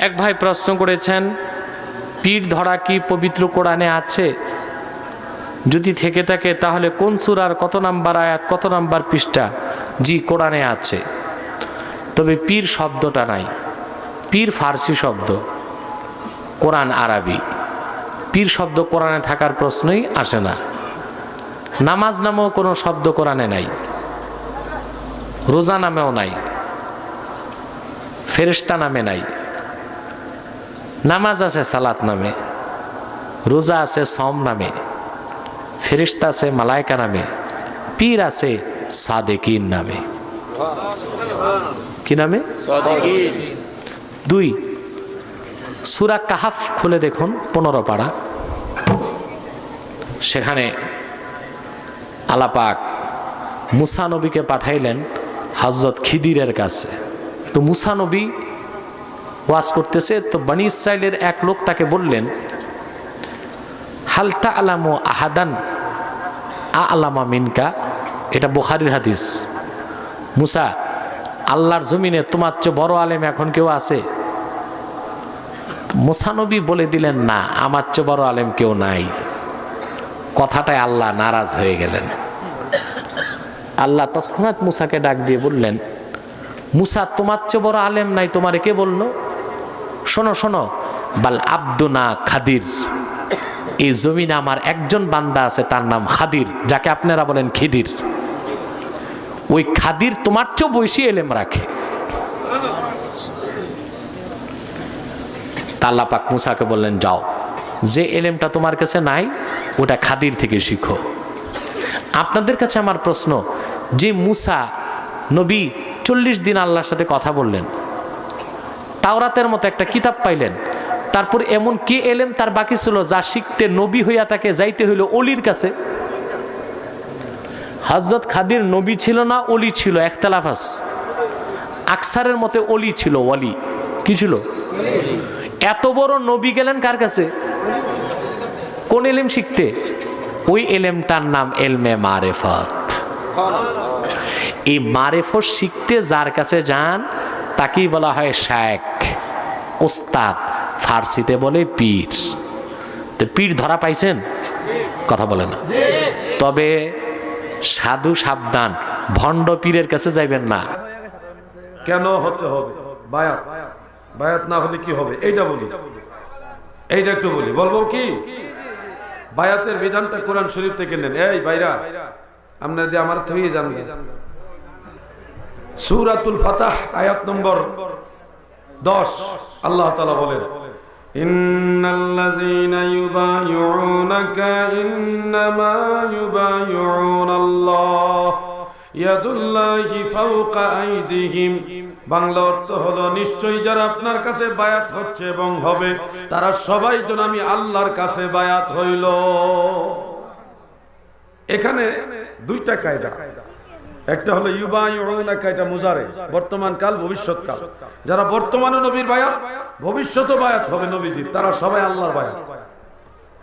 এক ভাই প্রশ্ন করেছেন, পীর ধরা কি পবিত্র কোরআনে আছে? যদি থেকে থাকে তাহলে কোন সূরার কত নাম্বার আয়াত, কত নাম্বার পৃষ্ঠা? জি, কোরআনে আছে, তবে পীর শব্দটা নাই। পীর ফার্সি শব্দ, কোরআন আরবি। পীর শব্দ কোরআনে থাকার প্রশ্নই আসে না। নামাজ নামেও কোনো শব্দ কোরআনে নাই, রোজা নামেও নাই, ফেরেশতা নামে নাই। নামাজ আছে সালাত নামে, রোজা আছে সম নামে, ফেরেশতা আছে মালায়েকা নামে, পীর আছে সাদেকিন নামে। কি নামে? সাদেকিন। 2 সূরা কাহাফ খুলে দেখুন, 15 পারা। সেখানে আল্লাহ পাক মুসা নবীকে পাঠাইলেন হযরত খিদিরের কাছে। তো মুসা নবী ওয়াজ করতেছে, তো বনি ইসরাইলের এক লোক তাকে বললেন, হাল তা'লামু আহাদান আ'লামা মিনকা। এটা বুখারীর হাদিস। মুসা, আল্লাহর জমিনে তোমার চেয়ে বড় আলেম এখন কেউ আছে? মুসা নবী বলে দিলেন, না, আমার চেয়ে বড় আলেম কেউ নাই। কথাটায় আল্লাহ নারাজ হয়ে গেলেন। আল্লাহ তৎক্ষণাৎ মুসাকে ডাক দিয়ে বললেন, মুসা, তোমার চেয়ে বড় আলেম নাই, তোমারে কে বললো? শোনো শোনো, বাল আব্দুনা খাদির, এই জমিনে আমার একজন বান্দা আছে, তার নাম খাদির, যাকে আপনারা বলেন খিদির। ওই খাদির তোমার চেয়েও বেশি এলেম রাখে। আল্লাহ পাক মুসাকে বললেন, যাও, যে এলেমটা তোমার কাছে নাই ওটা খাদির থেকে শিখো। আপনাদের কাছে আমার প্রশ্ন, যে মুসা নবী 40 দিন আল্লাহর সাথে কথা বললেন, তাওরাতের মতো একটা কিতাব পাইলেন, তারপর এমন কি এলেম তার বাকি ছিল যা শিখতে নবী হইয়া তাকে যাইতে হইল অলির কাছে? হযরত খাদির নবী ছিল না অলি ছিল, ইখতিলাফ আছে। আকসারের মতে অলি ছিল, ওয়ালি কি ছিল? এত বড় নবী গেলেন কার কাছে? কোন এলেম শিখতে? ওই এলেমটার নাম এলমে মারেফত। এই মারেফত শিখতে যার কাছে যান তাকেই বলা হয় শায়েখ, ওস্তাদ, ফার্সিতে বলে পীর। তো পীর ধরা পাইছেন? কথা বলে না। তবে সাধু সাবধান, ভণ্ড পীরের কাছে যাইবেন না। কেন হতে হবে বায়াত? বায়াত না হলে কি হবে এইটা বলি, এইটা একটু বলি। বলবো কি? বায়াতের বিধানটা কোরআন শরীফ থেকে নেন। এই ভাইরা, আপনারা দিয়ে আমার থেকে জানবেন। সূরাতুল ফাতাহ আয়াত নম্বর 10 আল্লাহ তাআলা বলেন, ইন্নাল্লাযীনা ইউবাইউনাকা ইন্নামা ইউবাইউনাল্লাহ ইয়াদুল্লাহি ফাওকা আইদিহিম। বাংলা অর্থ হলো, নিশ্চয়ই যারা আপনার কাছে বায়াত হচ্ছে এবং হবে, তারা সবাই যেন আমি আল্লাহর কাছে বায়াত হইল। এখানে 2টা কায়দা। একটা হলো ইউবাইউনাকা, এটা মুজারে, বর্তমান কাল, ভবিষ্যৎ কাল। যারা বর্তমানে নবীর বায়াত, ভবিষ্যতে বায়াত হবে নবীজির, তারা সবাই আল্লাহর বায়াত।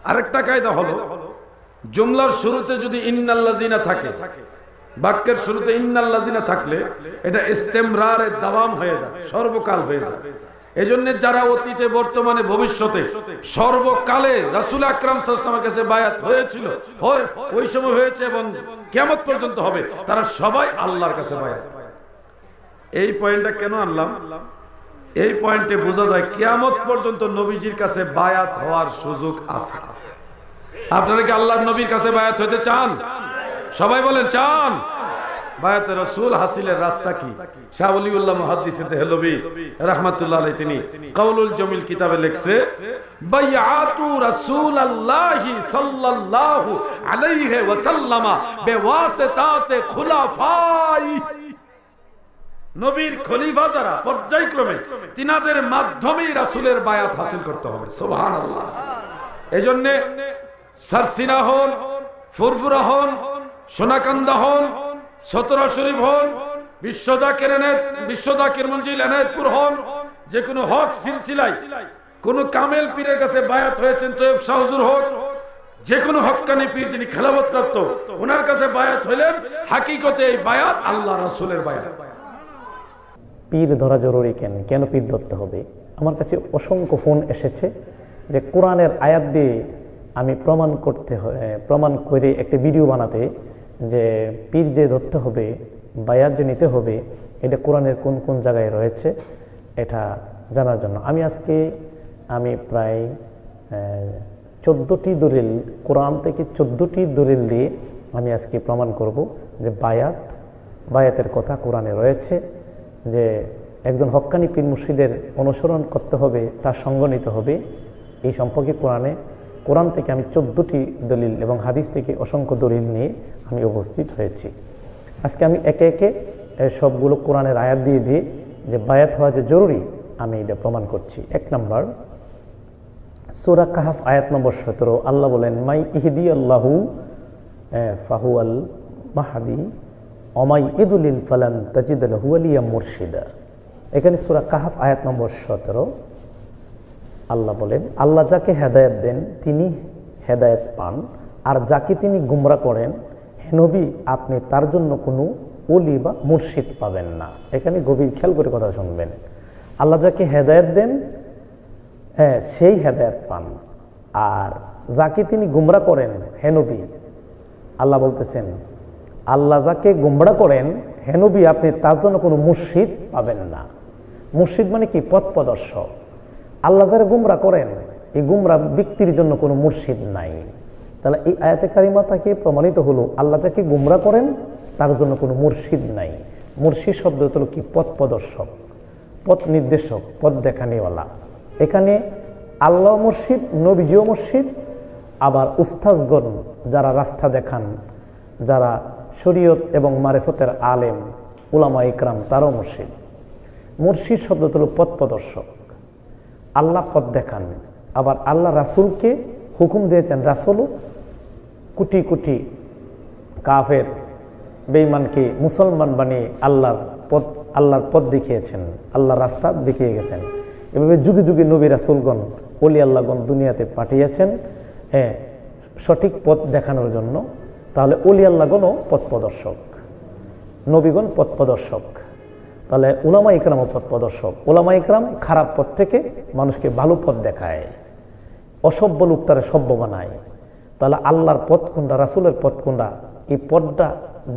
আরেকটা কায়দা হলো, জুমলার শুরুতে যদি ইন্নাল্লাযীনা থাকে, বাক্যের শুরুতে ইন্নাল্লাযীনা থাকলে এটা ইস্তেমরারের দাওয়াম হয়ে যায়, সর্বকাল হয়ে যায়। এজন্য যারা অতীতে, বর্তমানে, ভবিষ্যতে, সর্বকালে রাসূল আকরাম সাল্লাল্লাহু আলাইহি ওয়াসাল্লামের কাছে বায়াত হয়েছিল, হয় ওই সময় হয়েছে এবং কিয়ামত পর্যন্ত হবে, তারা সবাই আল্লাহর কাছে বায়াত। এই পয়েন্টটা কেন আনলাম? এই পয়েন্টে বোঝা যায় কিয়ামত পর্যন্ত নবীজির কাছে বায়াত হওয়ার সুযোগ আছে। আপনারা কি আল্লাহর নবীর কাছে বায়াত হতে চান? সবাই বলেন চান। বায়াতে রাসূল হাসিলের রাস্তা কি? শাহ ওলিউল্লাহ মুহাদ্দিস দেহলভী রাহমাতুল্লাহ আলাইহি তিনি কাউলুল জমিল কিতাবে লিখছে, বাইআতু রাসূলুল্লাহি সাল্লাল্লাহু আলাইহি ওয়াসাল্লাম বিওয়াসিতাতে খুলাফাই। নবীর খলিফা যারা পর্যায়ক্রমে, তিনাদের মাধ্যমেই রাসূলের বায়াত হাসিল করতে হবে। সুবহানাল্লাহ। এজন্য সারসিনা হন, ফুরফুরা হন, সোনাকান্দা হন, সতরা শরীফ হন, বিশ্বজাকির মঞ্জিল এনায়েতপুর হন, যে কোনো হক সিলসিলায় কোন কামেল পীরের কাছে বায়াত হয়েছেন, তৈয়ব শাহ হুজুর হক, যে কোনো হক্কানি পীর যিনি খেলাফত প্রাপ্ত, ওনার কাছে বায়াত হইলেন, হাকিকতে এই বায়াত আল্লাহ রাসূলের বায়াত। পীর ধরা জরুরি কেন? কেন পীর ধরতে হবে? আমার কাছে অসংখ্য ফোন এসেছে যে কোরআনের আয়াত দিয়ে আমি প্রমাণ করে একটা ভিডিও বানাতে, যে পীর যে ধরতে হবে, বায়াত যে নিতে হবে, এটা কোরআনের কোন কোন জায়গায় রয়েছে এটা জানার জন্য আমি প্রায় 14টি দলিল, কোরআন থেকে 14টি দলিল দিয়ে আমি আজকে প্রমাণ করব যে বায়াতের কথা কোরআনে রয়েছে, যে একজন হক্কানি পীর মুর্শিদের অনুসরণ করতে হবে, তার সঙ্গ নিতে হবে। এই সম্পর্কে কোরআন থেকে আমি 14টি দলিল এবং হাদিস থেকে অসংখ্য দলিল নিয়ে আমি উপস্থিত হয়েছি। আজকে আমি একে একে সবগুলো কোরআনের আয়াত দিয়ে যে বায়াত হওয়া যে জরুরি, আমি এটা প্রমাণ করছি। 1 নম্বর, সূরা কাহফ আয়াত নম্বর 17, আল্লাহ বলেন, মাই ইহদি আল্লাহু ফাহুয়াল মাহদি অমাই ইদুলিল ফালান তাজিদ লাহু ওয়ালিয়া মুরশিদা। এখানে সূরা কাহফ আয়াত নম্বর 17 আল্লাহ বলেন, আল্লাহ যাকে হেদায়েত দেন তিনি হেদায়েত পান, আর যাকে তিনি গুমরা করেন, হে নবী আপনি তার জন্য কোনো ওলি বা মুর্শিদ পাবেন না। এখানে গভীর খেয়াল করে কথা শুনবেন। আল্লাহ যাকে হেদায়েত দেন সেই হেদায়েত পান, আর যাকে তিনি গুমরা করেন, হে নবী আল্লাহ বলতেছেন, আল্লাহ যাকে গুমরা করেন হে নবী আপনি তার জন্য কোনো মুর্শিদ পাবেন না। মুর্শিদ মানে কি? পথ প্রদর্শক। আল্লাহ যারা গুমরা করেন, এই গুমরা ব্যক্তির জন্য কোনো মুর্শিদ নাই। তাহলে এই আয়াতে কারিমা থেকে প্রমাণিত হলো আল্লাহ যাকে গুমরা করেন তার জন্য কোনো মুর্শিদ নাই। মুর্শিদ শব্দ হলো কি? পথ প্রদর্শক, পথ নির্দেশক, পথ দেখানিওয়ালা। এখানে আল্লাহ মুর্শিদ, নবীজিও মুর্শিদ, আবার উস্তাজগণ যারা রাস্তা দেখান, যারা শরীয়ত এবং মারিফতের আলেম উলামা ইকরাম, তারাও মুর্শিদ। মুর্শিদ শব্দ হলো পথ প্রদর্শক। আল্লাহ পথ দেখান, আবার আল্লাহ রাসূলকে হুকুম দিয়েছেন, রাসূলও কোটি কোটি কাফের বেঈমানকে মুসলমান বানিয়ে আল্লাহর পথ দেখিয়েছেন, আল্লাহর রাস্তা দেখিয়ে গেছেন। এভাবে যুগে যুগে নবী রাসূলগণ, ওলি আল্লাহগণ দুনিয়াতে পাঠিয়েছেন সঠিক পথ দেখানোর জন্য। তাহলে ওলি আল্লাহগণও পথ প্রদর্শক, নবীগণ পথ প্রদর্শক, তাহলে উলামা ইকরামও পথ প্রদর্শক। উলামা ইকরাম খারাপ পথ থেকে মানুষকে ভালো পথ দেখায়, অসভ্য লোকটারে সভ্য বানায়। তাহলে আল্লাহর পথ কোনটা, রাসূলের পথ কোনটা, এই পথটা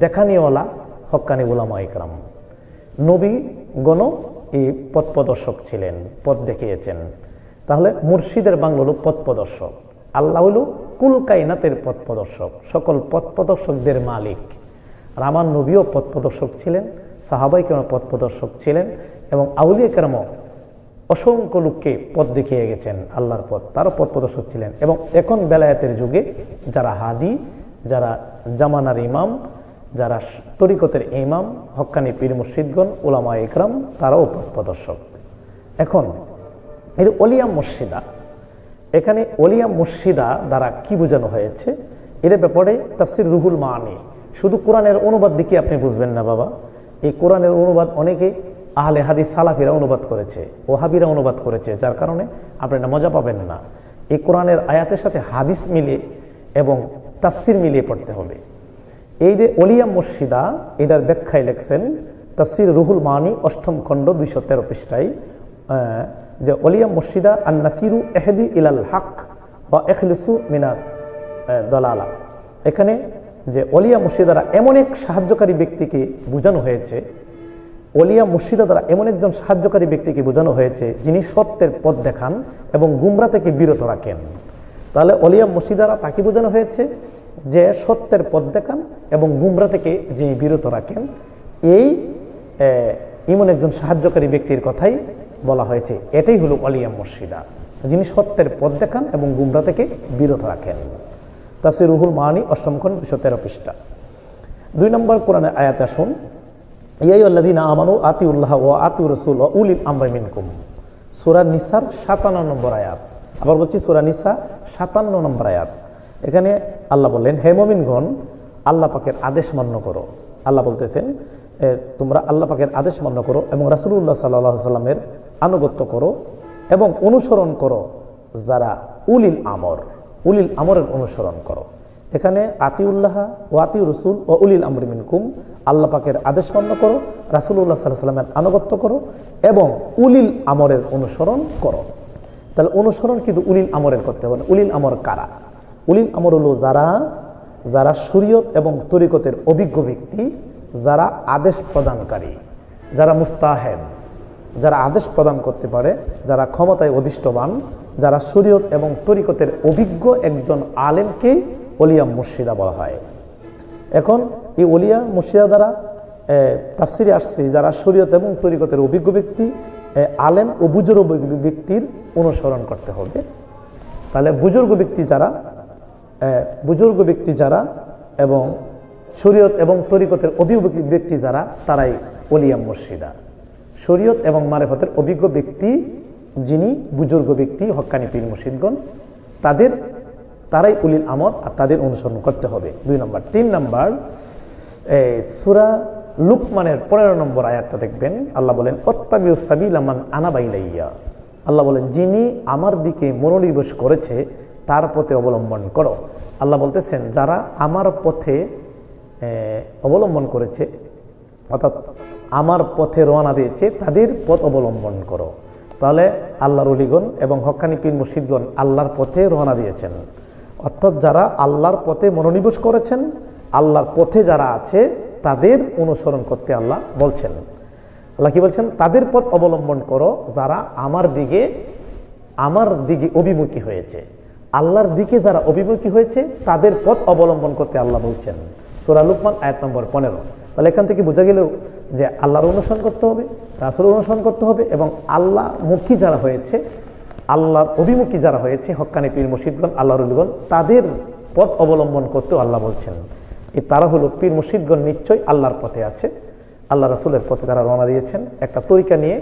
দেখানিওয়ালা হক্কানি উলামা ইকরাম। নবীগণও এই পথ প্রদর্শক ছিলেন, পথ দেখিয়েছেন। তাহলে মুর্শিদের বাংলা হলো পথ প্রদর্শক। আল্লাহ হলো কুল কায়নাতের পথ প্রদর্শক, সকল পথ প্রদর্শকদের মালিক। আর আমার নবীও পথ প্রদর্শক ছিলেন, সাহাবাই কেরাম পথ প্রদর্শক ছিলেন, এবং আউলিয়া কেরামও অসংখ্য লোককে পথ দেখিয়ে গেছেন আল্লাহর পথ, তারও পথ প্রদর্শক ছিলেন। এবং এখন বেলায়েতের যুগে যারা হাদি, যারা জামানার ইমাম, যারা তরিকতের ইমাম, হক্কানি পীর মুর্শিদগণ, উলামা ইকরাম, তারাও পথ প্রদর্শক। এখন এর ওলিয়া মুর্শিদা, এখানে ওলিয়া মুর্শিদা দ্বারা কি বোঝানো হয়েছে এর ব্যাপারে তাফসির রুহুল মানি। শুধু কোরআনের অনুবাদ দেখে আপনি বুঝবেন না বাবা। এই কোরআনের অনুবাদ অনেকে আহলে হাদিস সালাফিরা অনুবাদ করেছে, ওহাবিরা অনুবাদ করেছে, যার কারণে আপনারা মজা পাবেন না। এই কোরআনের আয়াতের সাথে হাদিস মিলে এবং তাফসির মিলিয়ে পড়তে হবে। এই যে ওলিয়া মুর্শিদা, এটার ব্যাখ্যায় লেখছেন তাফসির রুহুল মানি 8ম খণ্ড 213 পৃষ্ঠায়, যে ওলিয়া মুর্শিদা আন নাসিরু এহদি ইলাল হক ওয়া ইখলিসু মিনাদ দালালা। এখানে যে ওলিয়া মুর্শিদারা এমন এক সাহায্যকারী ব্যক্তিকে বোঝানো হয়েছে, ওলিয়া মুর্শিদা দ্বারা এমন একজন সাহায্যকারী ব্যক্তিকে বোঝানো হয়েছে যিনি সত্যের পথ দেখান এবং গুমরা থেকে বিরত রাখেন। তাহলে ওলিয়া মুর্শিদারা তাকে বোঝানো হয়েছে যে সত্যের পথ দেখান এবং গুমরা থেকে যিনি বিরত রাখেন। এই এমন একজন সাহায্যকারী ব্যক্তির কথাই বলা হয়েছে। এটাই হলো ওলিয়া মুর্শিদা, যিনি সত্যের পথ দেখান এবং গুমরা থেকে বিরত রাখেন। তাফসির রুহুল মানি 8ম খণ্ড 213 পৃষ্ঠা। 2 নম্বর কোরআনের আয়াত আসুন, ইয়া আইয়ুহাল্লাযীনা আমানু আতিউল্লাহ ওয়া আতিউর রাসূল ওয়া উলিল আমরি মিনকুম। সূরা নিসার 57 নম্বর আয়াত। আবার বলছি সূরা নিসা 57 নম্বর আয়াত। এখানে আল্লাহ বললেন, হে মুমিনগণ আল্লাহ পাকের আদেশ মান্য করো। আল্লাহ বলতেছেন তোমরা আল্লাহ পাকের আদেশ মান্য করো এবং রাসূলুল্লাহ সাল্লাল্লাহু আলাইহি সাল্লামের আনুগত্য করো এবং অনুসরণ করো যারা উলিল আমর, উলিল আমরের অনুসরণ করো। এখানে আতিউল্লাহ ও আতিউ রসুল ও উলিল আমরি মিনকুম, আল্লাহ পাকের আদেশ মান্য করো, রাসূলুল্লাহ সাল্লাল্লাহু আলাইহি ওয়াসাল্লামের আনুগত্য করো এবং উলিল আমরের অনুসরণ করো। তাহলে অনুসরণ কিন্তু উলিল আমরের করতে হবে না। উলিল আমর কারা? উলিল আমর হলো যারা শরীয়ত এবং তরিকতের অভিজ্ঞ ব্যক্তি, যারা আদেশ প্রদানকারী, যারা মুস্তাহেদ, যারা আদেশ প্রদান করতে পারে, যারা ক্ষমতায় অধিষ্ঠবান, যারা শরীয়ত এবং তরিকতের অভিজ্ঞ একজন আলেমকে ওলিয়া মুর্শিদা বলা হয়। এখন এই ওলিয়া মুর্শিদা দ্বারা তাফসিরে আসছে যারা শরীয়ত এবং তরিকতের অভিজ্ঞ ব্যক্তি, আলেম ও বুজুর্গ ব্যক্তির অনুসরণ করতে হবে। তাহলে বুজুর্গ ব্যক্তি যারা এবং শরীয়ত এবং তরিকতের অভিজ্ঞ ব্যক্তি যারা, তারাই ওলিয়া মুর্শিদা। শরীয়ত এবং মারিফতের অভিজ্ঞ ব্যক্তি যিনি বুজুর্গ ব্যক্তি, হক্কানি পীর মুর্শিদগণ, তারাই উলিল আমর, আর তাদের অনুসরণ করতে হবে। 2 নম্বর। 3 নম্বর, সূরা লুকমানের 15 নম্বর আয়াতটা দেখবেন, আল্লাহ বলেন ওয়াত্তাবিউস সাবিলা মান আনাবা ইলাইয়া। আল্লাহ বলেন যিনি আমার দিকে মনোনিবেশ করেছে তার পথে অবলম্বন করো। আল্লাহ বলতেছেন যারা আমার পথে অবলম্বন করেছে, অর্থাৎ আমার পথে রওনা দিয়েছে, তাদের পথ অবলম্বন করো। তাহলে আল্লাহর ওলিগণ এবং হক্কানি পীর মুর্শিদগণ আল্লাহর পথে রওনা দিয়েছেন, অর্থাৎ যারা আল্লাহর পথে মনোনিবেশ করেছেন, আল্লাহর পথে যারা আছে তাদের অনুসরণ করতে আল্লাহ বলছেন। আল্লাহ কি বলছেন? তাদের পথ অবলম্বন করো যারা আমার দিকে অভিমুখী হয়েছে। আল্লাহর দিকে যারা অভিমুখী হয়েছে তাদের পথ অবলম্বন করতে আল্লাহ বলছেন। সূরা লুকমান আয়াত নম্বর 15। তাহলে এখান থেকে বোঝা গেল যে আল্লাহর অনুসরণ করতে হবে, রাসূলের অনুসরণ করতে হবে, এবং আল্লাহমুখী যারা হয়েছে, আল্লাহর অভিমুখী যারা হয়েছে, হক্কানি পীর মুর্শিদগণ, আল্লাহর ওলিগণ, তাদের পথ অবলম্বন করতেও আল্লাহ বলছেন। তারা হলো পীর মুর্শিদগণ, নিশ্চয়ই আল্লাহর পথে আছে, আল্লাহ রাসূলের পথে তারা রওনা দিয়েছেন, একটা তরিকা নিয়ে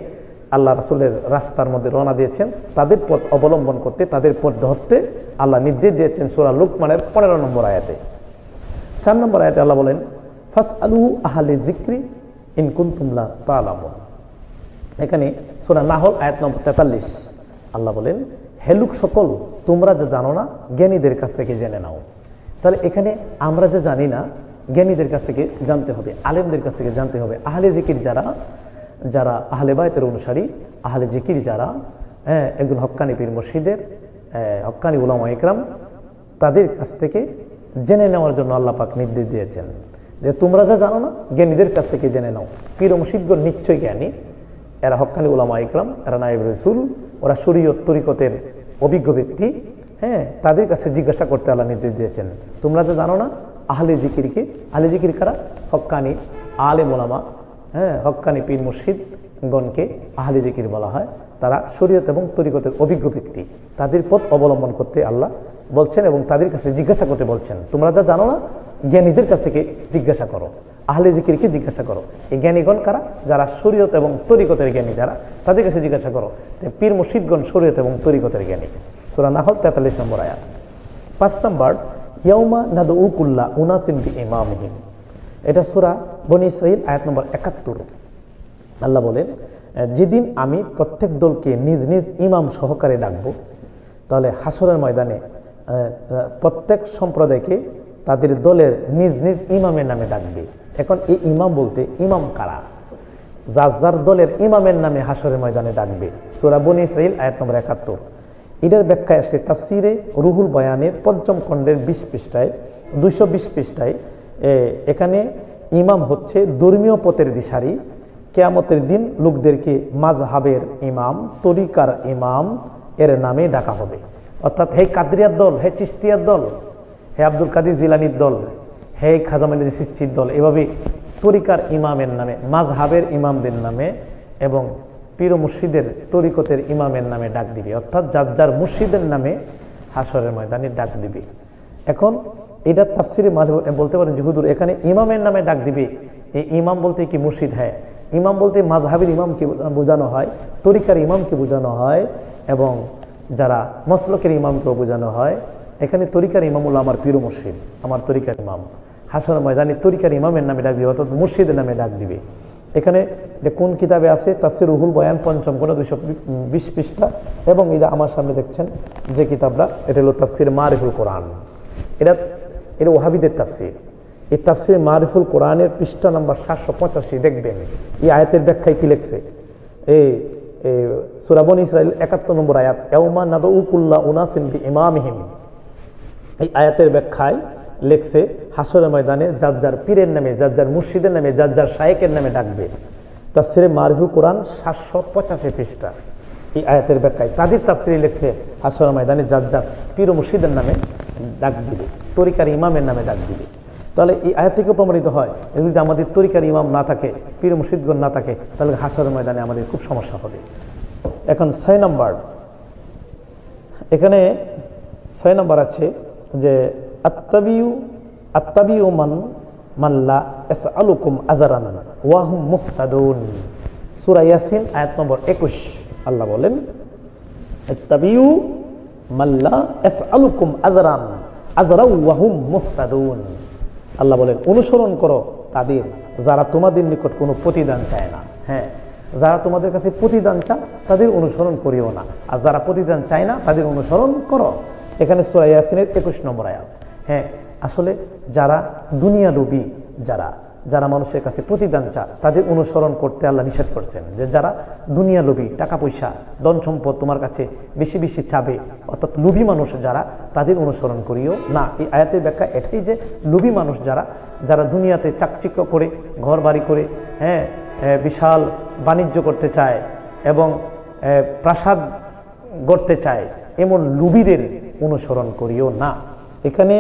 আল্লাহ রাসূলের রাস্তার মধ্যে রওনা দিয়েছেন। তাদের পথ অবলম্বন করতে, তাদের পথ ধরতে আল্লাহ নির্দেশ দিয়েছেন সূরা লুকমানের 15 নম্বর আয়াতে। 4 নম্বর আয়াতে আল্লাহ বলেন ফাসআলু আহলে যিকরি ইন কুনতুম লা তা'লামুন। এখানে সূরা নাহল আয়াত নম্বর 43 আল্লাহ বলেন হে লোক সকল, তোমরা যে জানো না জ্ঞানীদের কাছ থেকে জেনে নাও। তাহলে এখানে আমরা যে জানি না জ্ঞানীদের কাছ থেকে জানতে হবে, আলেমদের কাছ থেকে জানতে হবে। আহলে জিকির যারা আহলে বায়তের অনুসারী, আহলে জিকির যারা একজন হক্কানি পীর মুর্শিদের, হক্কানি উলামা ইকরাম, তাদের কাছ থেকে জেনে নেওয়ার জন্য আল্লাহ পাক নির্দেশ দিয়েছেন যে তোমরা যা জানো না জ্ঞানীদের কাছ থেকে জেনে নাও। পীর মুর্শিদগণ নিশ্চয় জ্ঞানী, এরা হক্কানি উলামা ইকরাম, এরা নায়েব রাসূল, ওরা শরীয়ত তরিকতের অভিজ্ঞ ব্যক্তি। তাদের কাছে জিজ্ঞাসা করতে আল্লাহ নির্দেশ দিয়েছেন। তোমরা যা জানো না আহলে জিকিরকে, আহলে জিকির কারা? হক্কানি আলেম ওলামা, হক্কানি পীর মুর্শিদগণকে আহলে জিকির বলা হয়। তারা শরীয়ত এবং তরিকতের অভিজ্ঞ ব্যক্তি, তাদের পথ অবলম্বন করতে আল্লাহ বলছেন এবং তাদের কাছে জিজ্ঞাসা করতে বলছেন। তোমরা যা জানো না জ্ঞানীদের কাছ থেকে জিজ্ঞাসা করো, আহলে জিকিরকে জিজ্ঞাসা করো। এই জ্ঞানীগণ কারা? যারা শরীয়ত এবং তরিকতের জ্ঞানী, যারা তাদের কাছে জিজ্ঞাসা করো। পীর মুর্শিদগণ শরীয়ত এবং তরিকতের জ্ঞানী। সূরা নাহল 43 নম্বর আয়াত। 5 নম্বর, ইয়াউমা নাদউ কুল্লা উনাসিন বিইমামিহিম। এটা সূরা বনী ইসরাঈল আয়াত নম্বর 71। আল্লাহ বলেন যেদিন আমি প্রত্যেক দলকে নিজ নিজ ইমাম সহকারে ডাকবো। তাহলে হাসরের ময়দানে প্রত্যেক সম্প্রদায়কে তাদের দলের নিজ নিজ ইমামের নামে ডাকবে। এখন এই ইমাম বলতে ইমাম কারা? যার দলের ইমামের নামে হাসরের ময়দানে ডাকবে। সূরা বনী ইসরাঈল আয়াত নম্বর 71। এটার ব্যাখ্যা আসছে তাফসিরে রুহুল বয়ানের 5ম খণ্ডের 20 পৃষ্ঠায়, 220 পৃষ্ঠায়। এখানে ইমাম হচ্ছে ধর্মীয় পথের দিশারি। কিয়ামতের দিন লোকদেরকে মাযহাবের ইমাম, তরিকার ইমাম এর নামে ডাকা হবে। অর্থাৎ হে কাদরিয়ার দল, হে চিশতিয়ার দল, হে আব্দুল কাদের জিলানির দল, হে খাজা মঈনুদ্দিন চিশতির দল, এভাবে তরিকার ইমামের নামে, মাযহাবের ইমামদের নামে এবং পীর মুর্শিদের তরিকতের ইমামের নামে ডাক দিবে। অর্থাৎ যার মুর্শিদের নামে হাসরের ময়দানে ডাক দিবে। এখন এটা তাফসিরে বলতে পারেন যে হুজুর এখানে ইমামের নামে ডাক দিবে, এই ইমাম বলতে কি মুর্শিদ? হ্যাঁ, ইমাম বলতে মাযহাবের ইমামকে বোঝানো হয়, তরিকার ইমামকে বোঝানো হয় এবং যারা মসলকের ইমামকেও বোঝানো হয়। এখানে তরিকার ইমাম হলো আমার পীর মুর্শিদ, আমার তরিকার ইমাম। হাসরের ময়দানে তরিকার ইমামের নামে ডাক দিবে, অর্থাৎ মুর্শিদের নামে ডাক দিবে। এখানে কোন কিতাবে আছে? তাফসির রুহুল বয়ান 5ম খণ্ড 220 পৃষ্ঠা। এবং এটা আমার সামনে দেখছেন যে কিতাবটা, এটা হলো তাফসির মারিফুল কোরআন। এটা এটা ওহাবিদের তাফসীর। এই তাফসীর মারিফুল কোরআনের পৃষ্ঠা নাম্বার 785 দেখবেন এই আয়াতের ব্যাখ্যায় কি লিখছে। এই সূরা বনী ইসরাঈল 71 নম্বর আয়াত, ইয়াউমা নাদউ কুল্লা উনাসিন বিইমামিহিম। এই আয়াতের ব্যাখ্যায় লিখছে হাসরের ময়দানে যার যার পীরের নামে, যার যার মুর্শিদের নামে, যার যার শায়েখের নামে ডাকবে। তাফসীরে মারিফুল কোরআন 785 পৃষ্ঠা এই আয়াতের ব্যাখ্যায় তাদের তাফসীরে লিখছে হাসরের ময়দানে যার যার পীর ও মুর্শিদের নামে ডাক দিবে, তরিকার ইমামের নামে ডাক দিবে। তাহলে এই আয়াত থেকে প্রমাণিত হয় যদি আমাদের তরিকার ইমাম না থাকে, পীর মুর্শিদগণ না থাকে, তাহলে হাসরের ময়দানে আমাদের খুব সমস্যা হবে। এখন 6 নম্বর, এখানে 6 নম্বর আছে যে আত্তাবিউ মান লা ইয়াসআলুকুম আজরান ওয়া হুম মুহতাদুন। সূরা ইয়াসিন আয়াত নম্বর 21 আল্লাহ বলেন আত্তাবিউ মান লা ইয়াসআলুকুম আজরান ওয়া হুম মুহতাদুন। আল্লাহ বলেন অনুসরণ করো তাদের যারা তোমাদের নিকট কোনো প্রতিদান চায় না। হ্যাঁ, যারা তোমাদের কাছে প্রতিদান চায় তাদের অনুসরণ করিও না, আর যারা প্রতিদান চায় না তাদের অনুসরণ করো। এখানে সূরা ইয়াসিনের 21 নম্বর আয়াত। হ্যাঁ, আসলে যারা দুনিয়া লোভী, যারা মানুষের কাছে প্রতিদান চায় তাদের অনুসরণ করতে আল্লাহ নিষেধ করছেন। যে যারা দুনিয়া লোভী, টাকা পয়সা ধন সম্পদ তোমার কাছে বেশি বেশি চাবে, অর্থাৎ লোভী মানুষ যারা, তাদের অনুসরণ করিও না। এই আয়াতের ব্যাখ্যা এটাই যে লোভী মানুষ যারা দুনিয়াতে চাকচিক্য করে, ঘর বাড়ি করে, হ্যাঁ, বিশাল বাণিজ্য করতে চায় এবং প্রাসাদ গড়তে চায়, এমন লোভীদের অনুসরণ করিও না। এখানে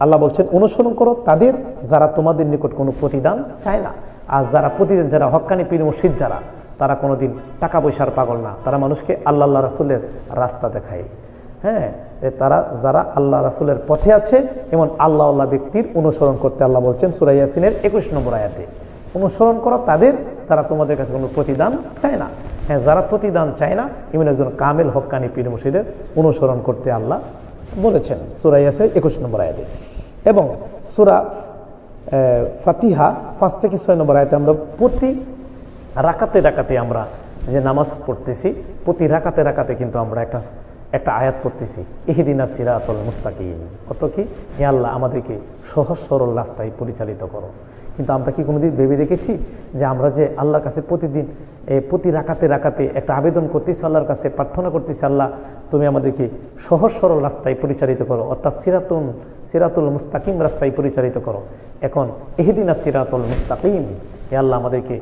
আল্লাহ বলছেন অনুসরণ করো তাদের যারা তোমাদের নিকট কোনো প্রতিদান চায় না। আর যারা প্রতিদান, যারা হক্কানি পীর মুর্শিদ যারা, তারা কোনোদিন টাকা পয়সার পাগল না, তারা মানুষকে আল্লাহ রাসূলের রাস্তা দেখায়। হ্যাঁ, তারা যারা আল্লাহ রাসূলের পথে আছে এমন আল্লাহ ব্যক্তির অনুসরণ করতে আল্লাহ বলছেন সূরা ইয়াসিনের 21 নম্বর আয়াতে। অনুসরণ করো তাদের যারা তোমাদের কাছে কোনো প্রতিদান চায় না। হ্যাঁ, যারা প্রতিদান চায় না এমন একজন কামেল হক্কানি পীর মুর্শিদের অনুসরণ করতে আল্লাহ বলেছেন সূরা ইয়াসিন 21 নম্বর আয়াতে। এবং সূরা ফাতিহা 5 থেকে 6 নম্বর আয়াতে আমরা প্রতি রাকাতে আমরা যে নামাজ পড়তেছি, প্রতি রাকাতে কিন্তু আমরা একটা আয়াত পড়তেছি, ইহদিনাস সিরাতাল মুস্তাকিম। কত কি, হে আল্লাহ আমাদেরকে সহজ সরল রাস্তায় পরিচালিত করো। কিন্তু আমরা কি কোনোদিন ভেবে দেখেছি যে আমরা যে আল্লাহর কাছে প্রতিদিন প্রতি রাকাতে একটা আবেদন করতেছি, আল্লাহর কাছে প্রার্থনা করতেছি, আল্লাহ তুমি আমাদেরকে সহজ সরল রাস্তায় পরিচালিত করো, অর্থাৎ সিরাতুল মুস্তাকিম রাস্তায় পরিচালিত করো। এখন ইহদিনাস সিরাতাল মুস্তাকিম, হে আল্লাহ আমাদেরকে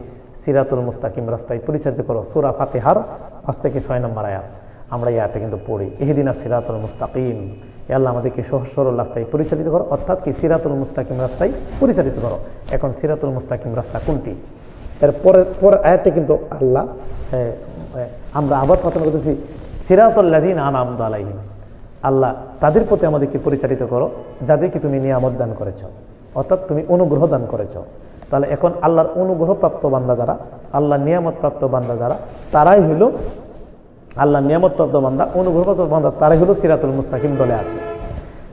সিরাতুল মুস্তাকিম রাস্তায় পরিচালিত করো। সূরা ফাতিহার 5 থেকে 6 নম্বর আয়াত আমরা এই আয়াতে কিন্তু পড়ি, ইহদিনাস সিরাতুল মুস্তাকিম, হে আল্লাহ আমাদেরকে সহজ সরল রাস্তায় পরিচালিত করো, অর্থাৎ কি সিরাতুল মুস্তাকিম রাস্তায় পরিচালিত করো। এখন সিরাতুল মুস্তাকিম রাস্তা কোনটি? এর পরের আয়াতে কিন্তু আল্লাহ, আমরা আবার প্রার্থনা করতেছি সিরাতুল লাযিনা আনআমতা আলাইহিম, আল্লাহ তাদের প্রতি আমাদেরকে পরিচালিত করো যাদেরকে তুমি নিয়ামত দান করেছ, অর্থাৎ তুমি অনুগ্রহ দান করেছ। তাহলে এখন আল্লাহর অনুগ্রহপ্রাপ্ত বান্দা যারা, আল্লাহ নিয়ামত প্রাপ্ত বান্দা যারা, তারাই হইল আল্লাহ নিয়ামত প্রাপ্ত বান্দা, অনুগ্রহপ্রাপ্ত বান্দা, তারাই হলো সিরাতুল মুস্তাকিম দলে আছে।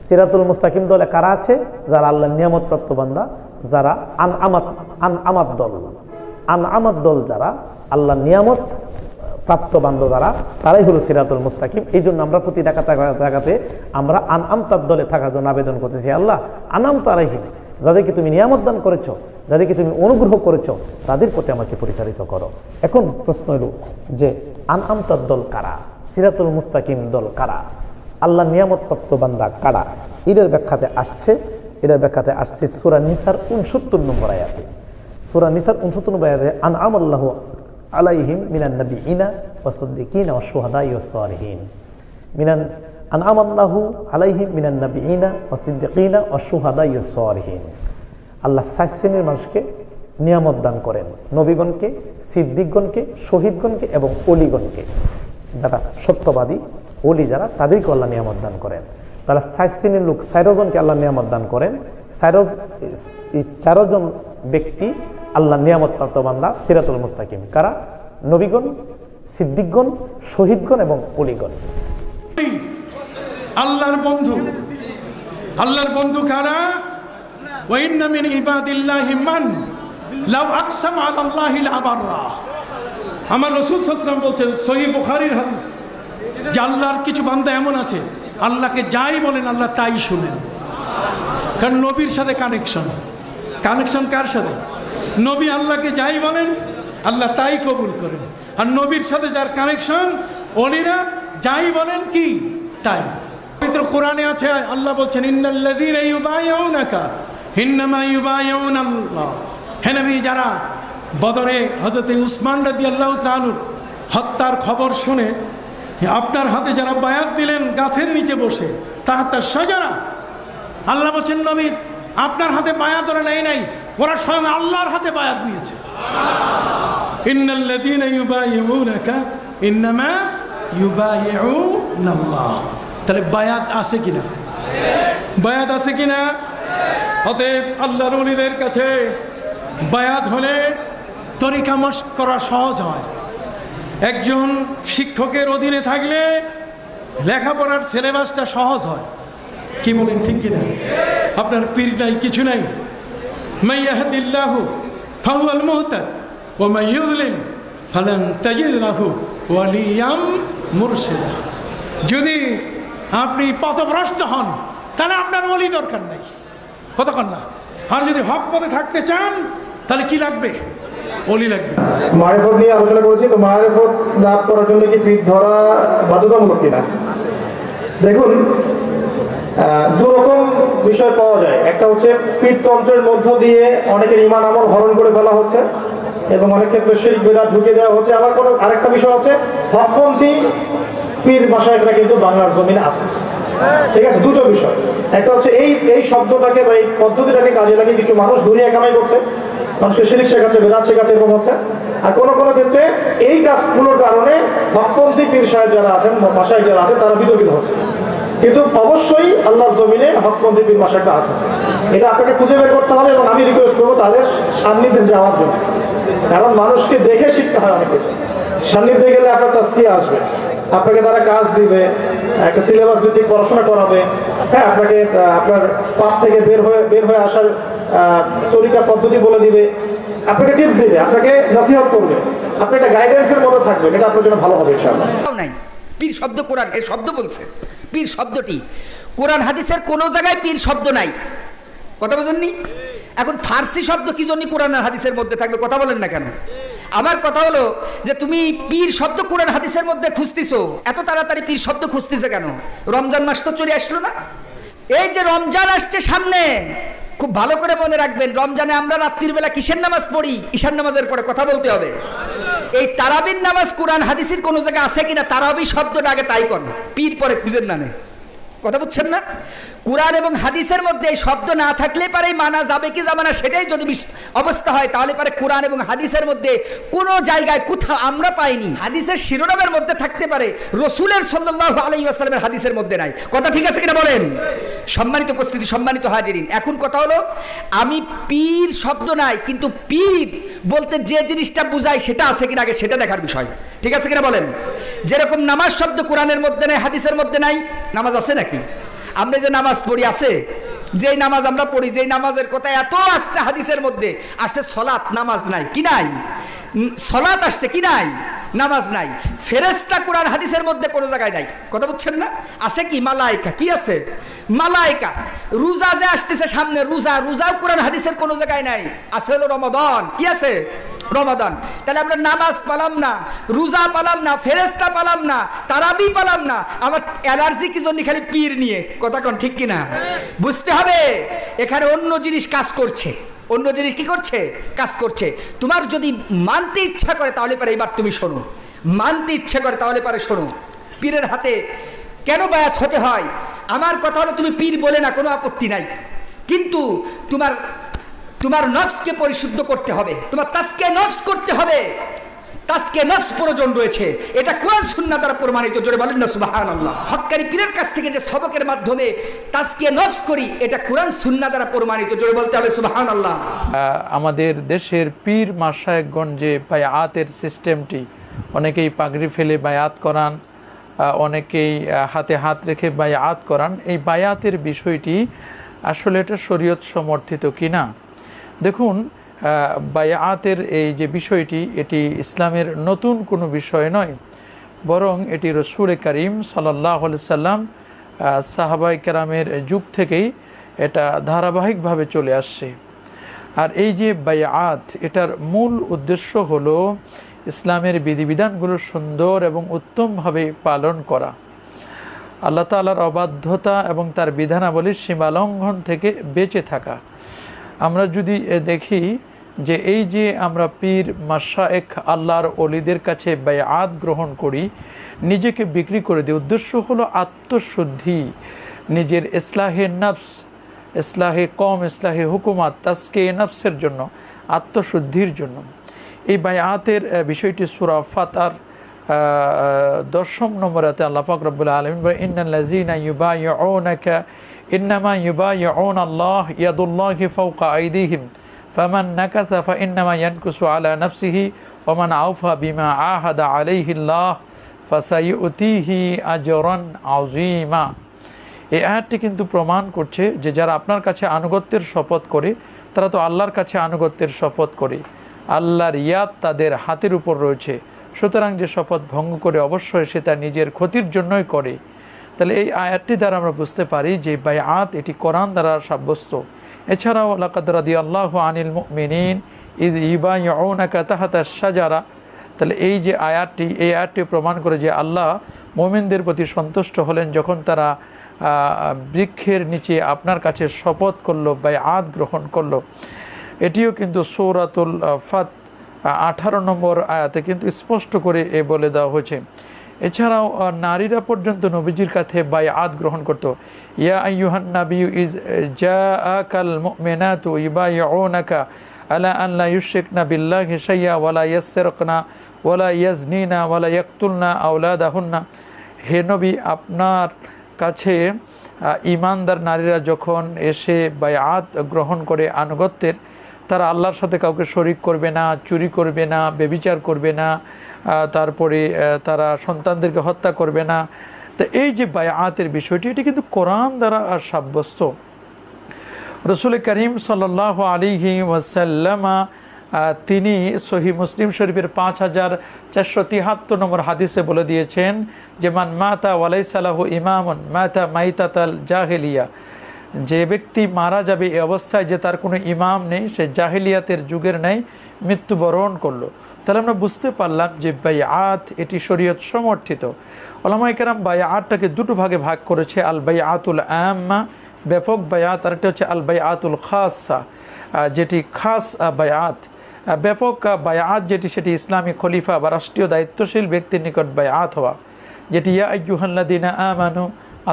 সিরাতুল মুস্তাকিম দলে কারা আছে? যারা আল্লাহ নিয়ামত প্রাপ্ত বান্দা, যারা আনআমাত দল যারা আল্লাহ নিয়ামত প্রাপ্ত বান্দা যারা, তারাই হলো সিরাতুল মুস্তাকিম। এই জন্য আমরা প্রতি রাকাতে আমরা আনআমতার দলে থাকার জন্য আবেদন করতেছি, আল্লাহ আনআমতা আলাইহিম, যাদেরকে তুমি নিয়ামত দান করেছ, যাদেরকে তুমি অনুগ্রহ করেছ, তাদের প্রতি আমাকে পরিচালিত করো। এখন প্রশ্ন হলো যে আনআমতার দল কারা, সিরাতুল মুস্তাকিম দল কারা, আল্লাহ নিয়ামত প্রাপ্ত বান্দা কারা? এর ব্যাখ্যাতে আসছে সূরা নিসার 69 নম্বর আয়াতে। সূরা নিসার 69 নম্বর আয়াতে আনআমাল্লাহু আলাইহিম মিনান নাবিয়িনা ওয়াস সিদ্দিকিনা ওয়াশ শুহাদাই ওয়াস সালিহিন। আনআমাল্লাহু আলাইহিম মিনান নাবিয়িনা ওয়াস সিদ্দিকিনা ওয়াশ শুহাদাই ওয়াস সালিহিন। আল্লাহ 4 শ্রেণীর মানুষকে নিয়ামত দান করেন, নবীগণকে, সিদ্দিকগণকে, শহীদগণকে এবং ওলিগণকে। যারা সত্যবাদী ওলি যারা, তাদেরকে আল্লাহ নিয়ামত দান করেন। তারা 4 শ্রেণীর লোক, 4 জনকে আল্লাহ নিয়ামত দান করেন। 4 জন ব্যক্তি আল্লাহ নিয়ামত প্রাপ্ত বান্দা সিরাতুল মুস্তাকিম। কারা? নবীগণ, সিদ্দিকগণ, শহীদগণ এবং ওলিগণ। আল্লাহর বন্ধু কারা? ওয়া ইন্না মিন ইবাদিল্লাহি মান লাউ আকসাম আলাল্লাহি লাবাররা। আমার রাসূল সাল্লাল্লাহু আলাইহি ওয়াসাল্লাম বলেন, সহিহ বুখারীর হাদিস, যে আল্লাহর কিছু বান্দা এমন আছে, আল্লাহকে যাই বলেন আল্লাহ তাই শুনেন। কারণ নবীর সাথে কানেকশন। কানেকশন কার সাথে? নবী আল্লাহকে যাই বলেন আল্লাহ তাই কবুল করেন। আর নবীর সাথে যার কানেকশন, অলিরা যাই বলেন কি তাই। পবিত্র কোরআনে আছে, আল্লাহ বলছেন ইন্নাল্লাযীনা ইউবাইউনাকা ইন্নামা ইউবাইউনাল্লাহ। হে নবী, যারা বদরে হযরত উসমান রাদিয়াল্লাহু তাআলা আনহু হত্যার খবর শুনে আপনার হাতে যারা বায়াত দিলেন গাছের নিচে বসে, তাহাতা শাজারা, আল্লাহ বলছেন নবী আপনার হাতে বায়াত ওরা নেয় নাই, ওরা স্বয়ং আল্লাহর হাতে বায়াত নিয়েছে। ইন্নাল্লাযীনা ইউবাইউনাকা ইন্নামা ইউবাইউনাল্লাহ। তাহলে বায়াত আছে কিনা? বায়াত আছে কিনা? অতএব আল্লাহর ওলিদের কাছে বায়াত হলে তরিকা মশক করা সহজ হয়। একজন শিক্ষকের অধীনে থাকলে লেখাপড়ার সিলেবাসটা সহজ হয়। কি বলেন, ঠিক কিনা? আপনার পীর নাই, কিছু নাই। মান ইয়াহদিল্লাহু ফাহুয়াল মুহতাদ ওয়া মান ইউযলিল ফালান তাজিদ লাহু ওয়ালিয়াম মুরশিদা। যদি আপনি পথভ্রষ্ট হন তাহলে আপনার ওলি দরকার নাই, কতক্ষণ না। আর যদি হক পথে থাকতে চান তাহলে কি লাগবে? ওলি লাগবে। মারিফত নিয়ে আলোচনা করেছি, তো মারিফত লাভ করার জন্য কি পীর ধরা বাধ্যতামূলক কিনা? দেখুন, দু রকম বিষয় পাওয়া যায়। একটা হচ্ছে পীরতন্ত্রের মধ্য দিয়ে অনেকের ঈমান আমল হরণ করে ফেলা হচ্ছে এবং অনেক ক্ষেত্রে শিরক বিদআত ঢুকিয়ে দেওয়া হচ্ছে। আবার কোনো আরেকটা বিষয় হচ্ছে হকপন্থী পীর মাশায়েখরা কিন্তু বাংলার জমিনে আছে। ঠিক আছে, দুটো বিষয়। একটা হচ্ছে এই শব্দটাকে বা এই পদ্ধতিটাকে কাজে লাগিয়ে কিছু মানুষ দুনিয়া কামাই করছে, মানুষকে শিরক শেখাচ্ছে, বেদাত শেখাচ্ছে, এরকম হচ্ছে। আর কোনো কোনো ক্ষেত্রে এই কাজগুলোর কারণে হকপন্থী পীর সাহেব যারা আছেন, মাশায়েখ যারা আছেন, তারা বিতর্কিত হচ্ছে। কিন্তু অবশ্যই আল্লাহর জমিনে হকপন্থী পীর মাশায়েখরা আছে, এটা আপনাকে খুঁজে বের করতে হবে। এবং আমি রিকোয়েস্ট করবো তাদের সান্নিধ্যে যাওয়ার জন্য, কারণ মানুষকে দেখে শিখতে হয় অনেক কিছু। সান্নিধ্যে গেলে আপনার তাজকিয়া আসবে, আপনাকে তারা কাজ দিবে, একটা সিলেবাস ভিত্তিক পড়াশোনা করাবে, হ্যাঁ, আপনাকে আপনার পাপ থেকে বের হয়ে আসার তরিকা পদ্ধতি বলে দিবে, আপনাকে টিপস দিবে, আপনাকে নসিহত করবে, আপনি একটা গাইডেন্সের মতো থাকবেন। এটা আপনার জন্য ভালো হবে ইনশাআল্লাহ। নাই পীর শব্দ কোরআন এই শব্দ বলছে, পীর শব্দটি কোরআন হাদিসের কোনো জায়গায় পীর শব্দ নাই। কথা বোঝেননি? এখন ফার্সি শব্দ কি জন্য কোরআন আর হাদিসের মধ্যে থাকবে? কথা বলেন না কেন? আমার কথা হলো যে তুমি পীর শব্দ কোরআন হাদিসের মধ্যে খুঁজতেছো, এত তাড়াতাড়ি পীর শব্দ খুঁজতেছে কেন? রমজান মাস তো চলে আসলো না? এই যে রমজান আসছে সামনে, খুব ভালো করে মনে রাখবেন, রমজানে আমরা রাত্রির বেলা কিসের নামাজ পড়ি? ঈশান নামাজের পরে। কথা বলতে হবে। এই তারাবির নামাজ কোরআন হাদিসের কোনো জায়গায় আছে কিনা? তারাবি শব্দটা আগে তাই কর, পীর পরে খুঁজেন না। কথা বুঝছেন না? কোরআন এবং হাদিসের মধ্যে এই শব্দ না থাকলে পারে মানা যাবে কি যাবে না, সেটাই যদি অবস্থা হয় তাহলে পারে কোরআন এবং হাদিসের মধ্যে কোনো জায়গায় কোথাও আমরা পাইনি। হাদিসের শিরোনামের মধ্যে থাকতে পারে, রসুলের সাল্লাল্লাহু আলাইহি ওয়াসাল্লামের হাদিসের মধ্যে নাই। কথা ঠিক আছে কিনা বলেন? সম্মানিত উপস্থিতি, সম্মানিত হাজিরিন, এখন কথা হলো আমি পীর শব্দ নাই, কিন্তু পীর বলতে যে জিনিসটা বুঝায় সেটা আছে কিনা আগে সেটা দেখার বিষয়। ঠিক আছে কিনা বলেন? যেরকম নামাজ শব্দ কোরআনের মধ্যে নাই, হাদিসের মধ্যে নাই, নামাজ আছে নাকি? আমরা যে নামাজ পড়ি আছে, যেই নামাজ আমরা পড়ি, যেই নামাজের কথা এত আসছে হাদিসের মধ্যে, আসছে সলাত, নামাজ নাই। কি নাই? সলাত আসছে, কি নাই? নামাজ নাই। ফেরেশতা কোরআন হাদিসের মধ্যে কোনো জায়গায় নাই। কথা বুঝছেন না? আছে কি? মালায়েকা। কি আছে? মালায়েকা। রোজা যে আসতেছে সামনে, রোজাও কোরআন হাদিসের কোনো জায়গায় নাই। আছে হলো রমাদান। কি আছে? রমাদান। তাহলে আমরা নামাজ পালাম না, রোজা পালাম না, ফেরেশতা পালাম না, তারাবি পালাম না, আমার অ্যালার্জি কি জন্য? খালি পীর নিয়ে। কথা কোন ঠিক কিনা? বুঝতে হবে এখানে অন্য জিনিস কাজ করছে। অন্য জিনিস কি করছে? কাজ করছে। তোমার যদি মানতে ইচ্ছা করে তাহলে পারে এবার তুমি শোনো, মানতে ইচ্ছা করে তাহলে পারে শোনো। পীরের হাতে কেন বায়াত হতে হয়? আমার কথা হলো তুমি পীর বলে না, কোনো আপত্তি নাই, কিন্তু তোমার নফসকে পরিশুদ্ধ করতে হবে, তোমার তাজকিয়া নফস করতে হবে। তাজকিয়া নফস প্রয়োজন রয়েছে, এটা কোরআন সুন্নাহ দ্বারা প্রমাণিত। জোরে বলেন না সুবহানাল্লাহ। হক্কানি পীরের কাছ থেকে যে সবকের মাধ্যমে তাজকিয়া নফস করি, এটা কোরআন সুন্নাহ দ্বারা প্রমাণিত। জোরে বলতে হবে সুবহানাল্লাহ। আমাদের দেশের পীর মাশায়েখগণ যে বায়াতের সিস্টেমটি, অনেকেই পাগড়ি ফেলে বায়াত করান, অনেকেই হাতে হাত রেখে বায়াত করান, এই বায়াতের বিষয়টি আসলে এটা শরীয়ত সমর্থিত কিনা? দেখুন, বায়াতের এই যে বিষয়টি, এটি ইসলামের নতুন কোনো বিষয় নয়, বরং এটি রসুল করিম সাল্লাল্লাহু আলাইহি সাল্লাম সাহাবায়ে কেরামের যুগ থেকেই এটা ধারাবাহিকভাবে চলে আসছে। আর এই যে বায়াত, এটার মূল উদ্দেশ্য হলো ইসলামের বিধিবিধানগুলো সুন্দর এবং উত্তমভাবে পালন করা, আল্লাহ তাআলার অবাধ্যতা এবং তার বিধানাবলীর সীমালঙ্ঘন থেকে বেঁচে থাকা। আমরা যদি দেখি যে এই যে আমরা পীর মাশায়েখ আল্লাহর ওলিদের কাছে বায়াত গ্রহণ করি, নিজেকে বিক্রি করে দিই, উদ্দেশ্য হলো আত্মশুদ্ধি, নিজের ইসলাহে নফস, ইসলাহে কম, ইসলাহে হুকুমাত, তাজকে নফসের জন্য, আত্মশুদ্ধির জন্য। এই বায়াতের বিষয়টি সূরা ফাতর 10 নম্বর আয়াতে আল্লাহ পাক রব্বুল আলামিন বলেন, ইন্নাল্লাযীনা ইউবাইউনাকা ইন্নামা ইউবাইউনাল্লাহ ইয়াদুল্লাহি ফাওকা আইদিহিম ফামান নাকাসা ফাইন্নামা ইয়ানকুসু আলা নাফসিহি ওয়া মান আওফা বিমা আহাদা আলাইহিল্লাহ ফাসাইউতিহি আজরান আযীমা। এই আয়াতটি কিন্তু প্রমাণ করছে যে যারা আপনার কাছে আনুগত্যের শপথ করে, তারা তো আল্লাহর কাছে আনুগত্যের শপথ করে, আল্লাহর ইয়াদ তাদের হাতের উপর রয়েছে। সুতরাং যে শপথ ভঙ্গ করে অবশ্যই সে তার নিজের ক্ষতির জন্যই করে। তাহলে এই আয়াতটি দ্বারা আমরা বুঝতে পারি যে বায়াত এটি কোরআন দ্বারা সাব্যস্ত। এছাড়াও লাকাদ রাদিয়াল্লাহু আনিল মুমিনিন ইয ইউবাইউনাকা তাহতা আশ-শাজারা, তাহলে এই যে আয়াতটি, এই আয়াতটি প্রমাণ করে যে আল্লাহ মুমিনদের প্রতি সন্তুষ্ট হলেন যখন তারা বৃক্ষের নিচে আপনার কাছে শপথ করলো, বায়াত গ্রহণ করলো। এটিও কিন্তু সূরাতুল ফাত 18 নম্বর আয়াতে কিন্তু স্পষ্ট করে বলে দেওয়া হয়েছে। এছাড়াও নারীরা পর্যন্ত নবীজির কাছে বায়াত গ্রহণ করত। ইয়া আইয়ুহান নাবিয়্যু ইয জাআকাল মুমিনাতু ইউবাইউনাকা আলা আন লা ইউশরিকনা বিল্লাহি শাইয়্যা ওয়া লা ইয়াসরিকনা ওয়া লা ইয়াজনিনা ওয়া লা ইয়াকতুলনা আওলাদাহুন্না। হে নবী, আপনার কাছে ঈমানদার নারীরা যখন এসে বায়াত গ্রহণ করে আনুগত্যের, তারা আল্লাহর সাথে কাউকে শরিক করবে না, চুরি করবে না, ব্যভিচার করবে না, তারপরে তারা সন্তানদেরকে হত্যা করবে না। তো এই যে বায়াতের বিষয়টি, এটি কিন্তু কোরআন দ্বারা সাব্যস্ত। রাসূল করিম সাল্লাল্লাহু আলাইহি ওয়াসাল্লাম তিনি সহিহ মুসলিম শরীফের 5473 নম্বর হাদিসে বলে দিয়েছেন যে মান মাতা ওয়ালাইসা লাহু ইমামুন মাতা মাইতাতাল জাহেলিয়া, যে ব্যক্তি মারা যাবে এই অবস্থায় যে তার কোনো ইমাম নেই, সে জাহেলিয়াতের যুগের নেই মৃত্যুবরণ করলো। তাহলে আমরা বুঝতে পারলাম যে বায়াত এটি শরীয়ত সমর্থিত। উলামায়ে কেরাম বায়াতটাকে দুটো ভাগে ভাগ করেছে, আল বায়াতুল আম্মা, ব্যাপক বায়াত, আর একটা হচ্ছে আল বায়াতুল খাসা, যেটি খাস বায়াত। ব্যাপক বায়াত যেটি, সেটি ইসলামী খলিফা বা রাষ্ট্রীয় দায়িত্বশীল ব্যক্তির নিকট বায়াত হওয়া, যেটি ইয়া আইয়ুহাল্লাযীনা আমানু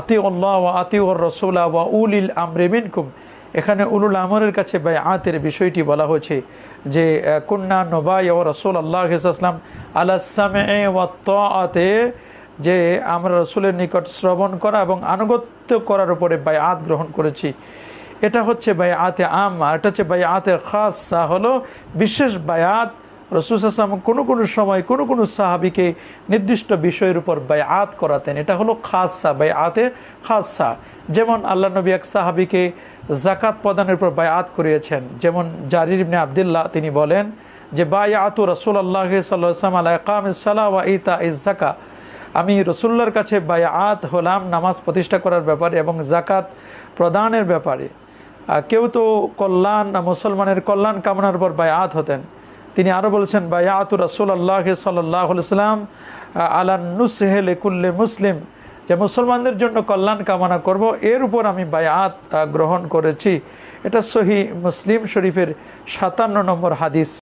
আতিউল্লাহ ওয়া আতিউর রাসূলা ওয়া উলিল আমরি মিনকুম। এখানে উলুল আমরের কাছে বায়াতের বিষয়টি বলা হয়েছে যে কুন্না নুবাইউ রাসূলুল্লাহ সাল্লাল্লাহু আলাইহি ওয়াসাল্লাম আলা সামঈ ওয়াত তাআতে, যে আমরা রাসূলের নিকট শ্রবণ করা এবং আনুগত্য করার উপরে বায়াত গ্রহণ করেছি। এটা হচ্ছে বায়াতে আম্মা। এটা হচ্ছে বায়াতে খাসা, হলো বিশেষ বায়াত। রাসূল সাল্লাল্লাহু আলাইহি ওয়াসাল্লাম কোনো সময় কোনো সাহাবীকে নির্দিষ্ট বিষয়ের উপর বায়াত করাতেন। এটা হলো খাসা, বায়াতে খাসা। যেমন আল্লাহ নবী এক সাহাবীকে যাকাত প্রদানের উপর বায়াত করিয়েছেন। যেমন জারির ইবনে আব্দুল্লাহ তিনি বলেন যে বায়াতু রাসূলুল্লাহ সাল্লাল্লাহু আলাইহি ওয়াসাল্লাম আলা ইকামিস সালাহ ওয়া ইতাইজ যাকাত, আমি রাসূলুল্লাহর কাছে বায়াত হলাম নামাজ প্রতিষ্ঠা করার ব্যাপারে এবং যাকাত প্রদানের ব্যাপারে। কেউ তো কল্যাণ, মুসলমানের কল্যাণ কামনার উপর বায়াত হতেন। তিনি আরও বলেছেন বায়াতু রাসূলুল্লাহ সাল্লাল্লাহু আলাইহি ওয়াসাল্লাম আলান নুসহি লিকুল্লি মুসলিম, যে মুসলমানদের জন্য কল্যাণ কামনা করব, এর উপর আমি বায়াত গ্রহণ করেছি। এটা সহিহ মুসলিম শরীফের 57 নম্বর হাদিস।